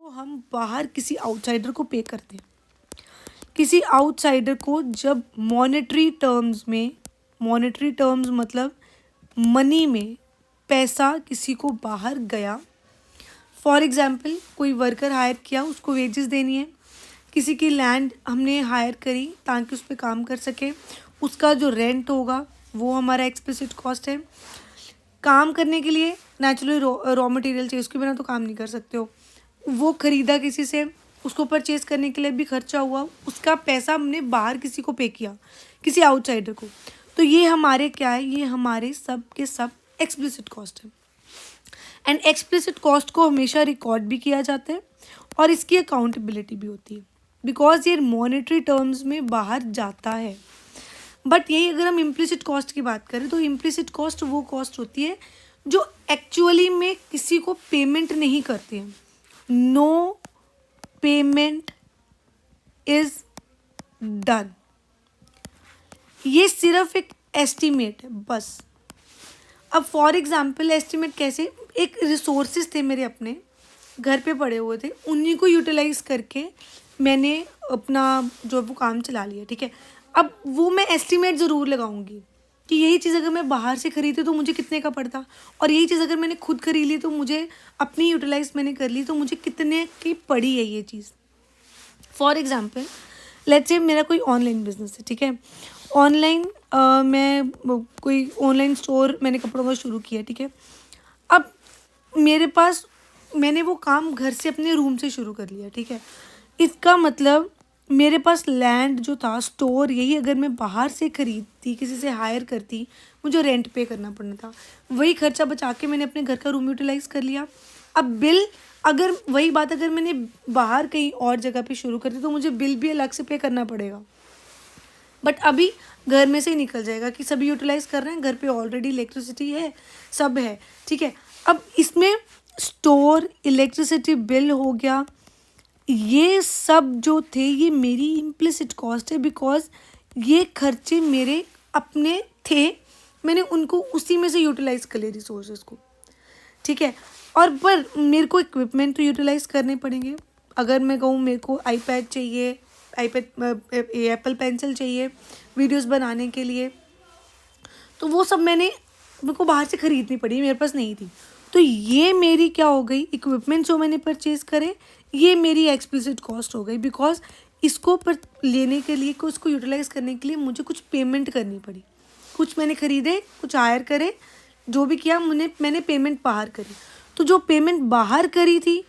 तो हम बाहर किसी आउटसाइडर को पे करते हैं। किसी आउटसाइडर को जब मॉनेटरी टर्म्स मतलब मनी में पैसा किसी को बाहर गया, फॉर एग्जाम्पल कोई वर्कर हायर किया, उसको वेजेस देनी है, किसी की लैंड हमने हायर करी ताकि उस पर काम कर सके, उसका जो रेंट होगा वो हमारा एक्सप्लिसिट कॉस्ट है। काम करने के लिए नेचुरली रॉ मटेरियल चाहिए, उसके बिना तो काम नहीं कर सकते हो। वो ख़रीदा किसी से, उसको परचेज़ करने के लिए भी खर्चा हुआ, उसका पैसा हमने बाहर किसी को पे किया, किसी आउटसाइडर को। तो ये हमारे क्या है, ये हमारे सब के सब एक्सप्लिसिट कॉस्ट है। एंड एक्सप्लिसिट कॉस्ट को हमेशा रिकॉर्ड भी किया जाता है और इसकी अकाउंटेबिलिटी भी होती है, बिकॉज ये मॉनेटरी टर्म्स में बाहर जाता है। बट यही अगर हम इम्प्लिसिट कॉस्ट की बात करें तो इम्प्लिसिट कॉस्ट वो कॉस्ट होती है जो एक्चुअली में किसी को पेमेंट नहीं करते हैं। No payment is done. ये सिर्फ एक एस्टिमेट है बस। अब फॉर एग्जाम्पल एस्टिमेट कैसे, एक रिसोर्सेज थे मेरे अपने घर पे पड़े हुए थे, उन्हीं को यूटिलाइज करके मैंने अपना जो वो काम चला लिया, ठीक है। अब वो मैं एस्टिमेट ज़रूर लगाऊंगी कि यही चीज़ अगर मैं बाहर से खरीदी तो मुझे कितने का पड़ता, और यही चीज़ अगर मैंने खुद खरीद ली तो मुझे अपनी यूटिलाइज मैंने कर ली तो मुझे कितने की पड़ी है ये चीज़। फॉर एग्जाम्पल लेट्स से मेरा कोई ऑनलाइन बिजनेस है, ठीक है। ऑनलाइन मैं कोई ऑनलाइन स्टोर मैंने कपड़ों का शुरू किया, ठीक है। अब मेरे पास मैंने वो काम घर से अपने रूम से शुरू कर लिया, ठीक है। इसका मतलब मेरे पास लैंड जो था, स्टोर, यही अगर मैं बाहर से खरीदती, किसी से हायर करती, मुझे रेंट पे करना पड़ना था। वही खर्चा बचा के मैंने अपने घर का रूम यूटिलाइज कर लिया। अब बिल, अगर वही बात अगर मैंने बाहर कहीं और जगह पे शुरू कर दी तो मुझे बिल भी अलग से पे करना पड़ेगा। बट अभी घर में से ही निकल जाएगा कि सभी यूटिलाइज कर रहे हैं, घर पे ऑलरेडी इलेक्ट्रिसिटी है, सब है, ठीक है। अब इसमें स्टोर, इलेक्ट्रिसिटी बिल हो गया, ये सब जो थे ये मेरी इम्प्लिसिट कॉस्ट है, बिकॉज ये खर्चे मेरे अपने थे, मैंने उनको उसी में से यूटिलाइज कर लिया रिसोर्सेज को, ठीक है। और पर मेरे को इक्विपमेंट तो यूटिलाइज करने पड़ेंगे। अगर मैं कहूँ मेरे को आईपैड चाहिए, एप्पल पेंसिल चाहिए वीडियोस बनाने के लिए, तो वो सब मेरे को बाहर से ख़रीदनी पड़ी, मेरे पास नहीं थी। तो ये मेरी क्या हो गई, इक्विपमेंट जो मैंने परचेज़ करे ये मेरी एक्सप्लिसिट कॉस्ट हो गई, बिकॉज इसको पर लेने के लिए, उसको यूटिलाइज़ करने के लिए मुझे कुछ पेमेंट करनी पड़ी। कुछ मैंने ख़रीदे, कुछ हायर करे, जो भी किया मैंने पेमेंट बाहर करी। तो जो पेमेंट बाहर करी थी